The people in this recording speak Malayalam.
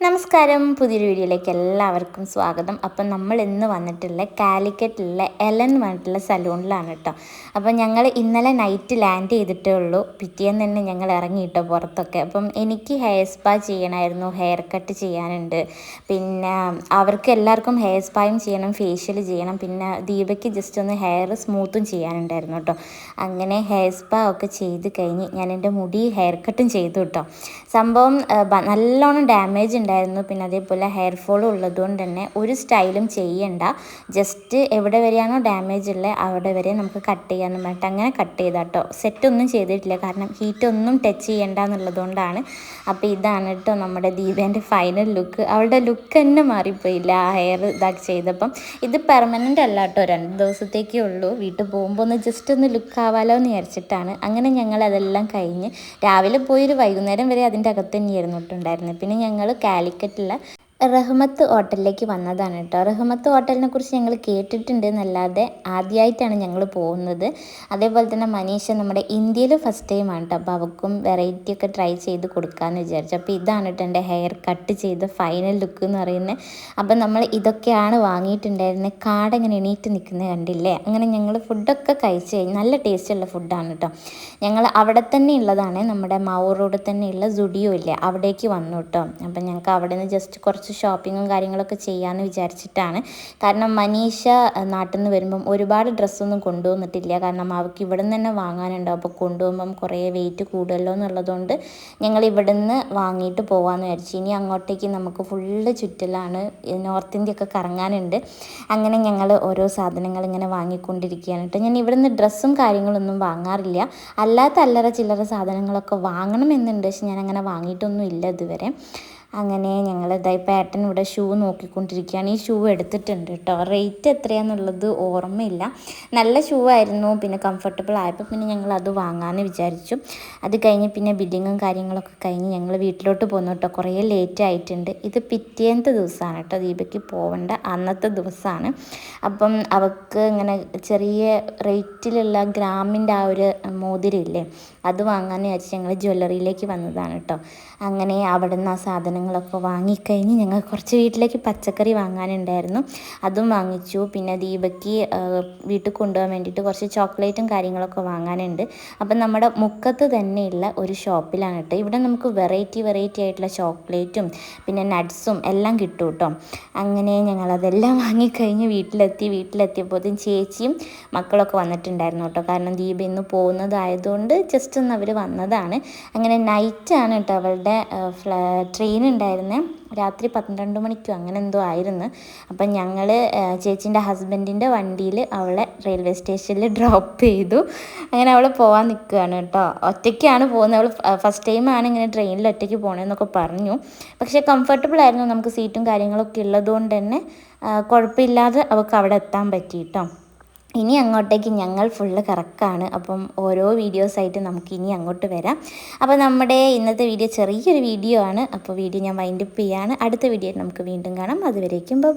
നമസ്കാരം, പുതിയൊരു വീഡിയോയിലേക്ക് എല്ലാവർക്കും സ്വാഗതം. അപ്പം നമ്മൾ ഇന്ന് വന്നിട്ടുള്ള കാലിക്കറ്റിലുള്ള എലൻ പറഞ്ഞിട്ടുള്ള സലൂണിലാണ് കേട്ടോ. അപ്പം ഞങ്ങൾ ഇന്നലെ നൈറ്റ് ലാൻഡ് ചെയ്തിട്ടേ ഉള്ളൂ. പിറ്റേന്ന് തന്നെ ഞങ്ങൾ ഇറങ്ങിയിട്ടോ പുറത്തൊക്കെ. അപ്പം എനിക്ക് ഹെയർ സ്പാ ചെയ്യണമായിരുന്നു, ഹെയർ കട്ട് ചെയ്യാനുണ്ട്, പിന്നെ അവർക്ക് എല്ലാവർക്കും ഹെയർ സ്പായും ചെയ്യണം, ഫേഷ്യൽ ചെയ്യണം, പിന്നെ ദീപയ്ക്ക് ജസ്റ്റ് ഒന്ന് ഹെയർ സ്മൂത്തും ചെയ്യാനുണ്ടായിരുന്നു കേട്ടോ. അങ്ങനെ ഹെയർ സ്പാ ഒക്കെ ചെയ്ത് കഴിഞ്ഞ് ഞാൻ എൻ്റെ മുടി ഹെയർ കട്ടും ചെയ്തു കേട്ടോ. സംഭവം നല്ലോണം ഡാമേജ് ഉണ്ടായിരുന്നു. പിന്നെ അതേപോലെ ഹെയർ ഫോളും ഉള്ളതുകൊണ്ട് തന്നെ ഒരു സ്റ്റൈലും ചെയ്യണ്ട, ജസ്റ്റ് എവിടെ വരെയാണോ ഡാമേജ് ഉള്ളത് അവിടെ വരെ നമുക്ക് കട്ട് ചെയ്യാമെന്ന് പറഞ്ഞിട്ട് അങ്ങനെ കട്ട് ചെയ്താൽ കേട്ടോ. സെറ്റൊന്നും ചെയ്തിട്ടില്ല, കാരണം ഹീറ്റൊന്നും ടച്ച് ചെയ്യണ്ട എന്നുള്ളതുകൊണ്ടാണ്. അപ്പോൾ ഇതാണ് കേട്ടോ നമ്മുടെ ദീപേൻ്റെ ഫൈനൽ ലുക്ക്. അവളുടെ ലുക്ക് തന്നെ മാറിപ്പോയില്ല ആ ഹെയർ ഇതാക്കി ചെയ്തപ്പം. ഇത് പെർമനൻ്റ് അല്ല കേട്ടോ, 2 ദിവസത്തേക്കേ ഉള്ളൂ. വീട്ടിൽ പോകുമ്പോൾ ഒന്ന് ജസ്റ്റ് ഒന്ന് ലുക്ക് ആവാലോ എന്ന് വിചാരിച്ചിട്ടാണ്. അങ്ങനെ ഞങ്ങൾ അതെല്ലാം കഴിഞ്ഞ് രാവിലെ പോയൊരു വൈകുന്നേരം വരെ അതിൻ്റെ അകത്ത് തന്നെയായിരുന്നു ഇട്ടുണ്ടായിരുന്നത്. പിന്നെ ഞങ്ങൾ കാലിക്കറ്റുള്ള റഹ്മത്ത് ഹോട്ടലിലേക്ക് വന്നതാണ് കേട്ടോ. റഹ്മത്ത് ഹോട്ടലിനെ കുറിച്ച് ഞങ്ങൾ കേട്ടിട്ടുണ്ട് എന്നല്ലാതെ ആദ്യമായിട്ടാണ് ഞങ്ങൾ പോകുന്നത്. അതേപോലെ തന്നെ മനീഷ നമ്മുടെ ഇന്ത്യയിൽ ഫസ്റ്റ് ടൈമാണ് കേട്ടോ. അപ്പോൾ അവൾക്കും വെറൈറ്റി ഒക്കെ ട്രൈ ചെയ്ത് കൊടുക്കാമെന്ന് വിചാരിച്ചു. അപ്പോൾ ഇതാണ് കേട്ടോ എൻ്റെ ഹെയർ കട്ട് ചെയ്ത ഫൈനൽ ലുക്ക് എന്ന് പറയുന്നത്. അപ്പം നമ്മൾ ഇതൊക്കെയാണ് വാങ്ങിയിട്ടുണ്ടായിരുന്നത്. കാടങ്ങനെ എണീറ്റ് നിൽക്കുന്നത് കണ്ടില്ലേ. അങ്ങനെ ഞങ്ങൾ ഫുഡൊക്കെ കഴിച്ച് കഴിഞ്ഞ് നല്ല ടേസ്റ്റുള്ള ഫുഡാണ് കേട്ടോ. ഞങ്ങൾ അവിടെ തന്നെ ഉള്ളതാണ്, നമ്മുടെ മാവൂർ റോഡിൽ തന്നെയുള്ള സുഡിയോ ഇല്ലേ, അവിടേക്ക് വന്നു കേട്ടോ. അപ്പം ഞങ്ങൾക്ക് അവിടെ നിന്ന് ജസ്റ്റ് കുറച്ച് ഷോപ്പിങ്ങും കാര്യങ്ങളൊക്കെ ചെയ്യാമെന്ന് വിചാരിച്ചിട്ടാണ്. കാരണം മനീഷ നാട്ടിൽ നിന്ന് വരുമ്പം ഒരുപാട് ഡ്രസ്സൊന്നും കൊണ്ടുവന്നിട്ടില്ല, കാരണം അവൾക്ക് ഇവിടെ നിന്ന് തന്നെ വാങ്ങാനുണ്ടാവും. അപ്പോൾ കൊണ്ടുപോകുമ്പം കുറേ വെയിറ്റ് കൂടുമല്ലോ എന്നുള്ളതുകൊണ്ട് ഞങ്ങൾ ഇവിടെ നിന്ന് വാങ്ങിയിട്ട് പോകാമെന്ന് വിചാരിച്ചു. ഇനി അങ്ങോട്ടേക്ക് നമുക്ക് ഫുള്ള് ചുറ്റലാണ്, നോർത്ത് ഇന്ത്യ ഒക്കെ കറങ്ങാനുണ്ട്. അങ്ങനെ ഞങ്ങൾ ഓരോ സാധനങ്ങൾ ഇങ്ങനെ വാങ്ങിക്കൊണ്ടിരിക്കുകയാണ് കേട്ടോ. ഞാൻ ഇവിടെ നിന്ന് ഡ്രസ്സും കാര്യങ്ങളൊന്നും വാങ്ങാറില്ല, അല്ലാത്ത അല്ലറ ചില്ലറ സാധനങ്ങളൊക്കെ വാങ്ങണമെന്നുണ്ട്, പക്ഷെ ഞാൻ അങ്ങനെ വാങ്ങിയിട്ടൊന്നും ഇല്ല ഇതുവരെ. അങ്ങനെ ഞങ്ങൾ ഇതായിപ്പോൾ ഏട്ടൻ ഇവിടെ ഷൂ നോക്കിക്കൊണ്ടിരിക്കുകയാണ്. ഈ ഷൂ എടുത്തിട്ടുണ്ട് കേട്ടോ. റേറ്റ് എത്രയാണെന്നുള്ളത് ഓർമ്മയില്ല. നല്ല ഷൂ ആയിരുന്നു, പിന്നെ കംഫർട്ടബിൾ ആയപ്പോൾ പിന്നെ ഞങ്ങൾ അത് വാങ്ങാമെന്ന് വിചാരിച്ചു. അത് കഴിഞ്ഞ് പിന്നെ ബില്ലിങ്ങും കാര്യങ്ങളൊക്കെ കഴിഞ്ഞ് ഞങ്ങൾ വീട്ടിലോട്ട് പോന്നു കേട്ടോ. കുറേ ലേറ്റ് ആയിട്ടുണ്ട്. ഇത് പിറ്റേന്നത്തെ ദിവസമാണ് കേട്ടോ, ദീപയ്ക്ക് പോവേണ്ട അന്നത്തെ ദിവസമാണ്. അപ്പം അവൾക്ക് ഇങ്ങനെ ചെറിയ റേറ്റിലുള്ള ഗ്രാമിൻ്റെ ആ ഒരു മോതിരമില്ലേ, അത് വാങ്ങാമെന്ന് വിചാരിച്ച് ഞങ്ങൾ ജ്വല്ലറിയിലേക്ക് വന്നതാണ് കേട്ടോ. അങ്ങനെ അവിടെ നിന്ന് ആ സാധനങ്ങളൊക്കെ വാങ്ങിക്കഴിഞ്ഞ് ഞങ്ങൾ കുറച്ച് വീട്ടിലേക്ക് പച്ചക്കറി വാങ്ങാനുണ്ടായിരുന്നു, അതും വാങ്ങിച്ചു. പിന്നെ ദീപയ്ക്ക് വീട്ടിൽ കൊണ്ടുപോകാൻ വേണ്ടിയിട്ട് കുറച്ച് ചോക്ലേറ്റും കാര്യങ്ങളൊക്കെ വാങ്ങാനുണ്ട്. അപ്പം നമ്മുടെ മുക്കത്ത് തന്നെയുള്ള ഒരു ഷോപ്പിലാണ് കേട്ടോ. ഇവിടെ നമുക്ക് വെറൈറ്റി ആയിട്ടുള്ള ചോക്ലേറ്റും പിന്നെ നട്ട്സും എല്ലാം കിട്ടും കേട്ടോ. അങ്ങനെ ഞങ്ങളതെല്ലാം വാങ്ങിക്കഴിഞ്ഞ് വീട്ടിലെത്തിയപ്പോഴത്തേക്കും ചേച്ചിയും മക്കളൊക്കെ വന്നിട്ടുണ്ടായിരുന്നു കേട്ടോ. കാരണം ദീപ ഇന്ന് പോകുന്നതായതുകൊണ്ട് ജസ്റ്റ് ഒന്ന് അവർ വന്നതാണ്. അങ്ങനെ നൈറ്റാണ് കേട്ടോ അവളുടെ ട്രെയിൻ ഉണ്ടായിരുന്നത്, രാത്രി 12 മണിക്കോ അങ്ങനെ എന്തോ ആയിരുന്നു. അപ്പം ഞങ്ങൾ ചേച്ചീൻ്റെ ഹസ്ബൻഡിൻ്റെ വണ്ടിയിൽ അവളെ റെയിൽവേ സ്റ്റേഷനിൽ ഡ്രോപ്പ് ചെയ്തു. അങ്ങനെ അവൾ പോകാൻ നിൽക്കുകയാണ് കേട്ടോ. ഒറ്റയ്ക്കാണ് പോകുന്നത്. അവൾ ഫസ്റ്റ് ടൈമാണ് ഇങ്ങനെ ട്രെയിനിൽ ഒറ്റയ്ക്ക് പോകണമെന്നൊക്കെ പറഞ്ഞു. പക്ഷേ കംഫർട്ടബിൾ ആയിരുന്നു, നമുക്ക് സീറ്റും കാര്യങ്ങളൊക്കെ ഉള്ളതുകൊണ്ട് തന്നെ കുഴപ്പമില്ലാതെ അവൾക്ക് അവിടെ എത്താൻ പറ്റി കേട്ടോ. ഇനി അങ്ങോട്ടേക്ക് ഞങ്ങൾ ഫുള്ള് കറക്കാണ്. അപ്പം ഓരോ വീഡിയോസായിട്ട് നമുക്ക് ഇനി അങ്ങോട്ട് വരാം. അപ്പോൾ നമ്മുടെ ഇന്നത്തെ വീഡിയോ ചെറിയൊരു വീഡിയോ ആണ്. അപ്പോൾ വീഡിയോ ഞാൻ വൈൻഡപ്പ് ചെയ്യാണ്. അടുത്ത വീഡിയോ നമുക്ക് വീണ്ടും കാണാം. അതുവരേക്കും ബൈ.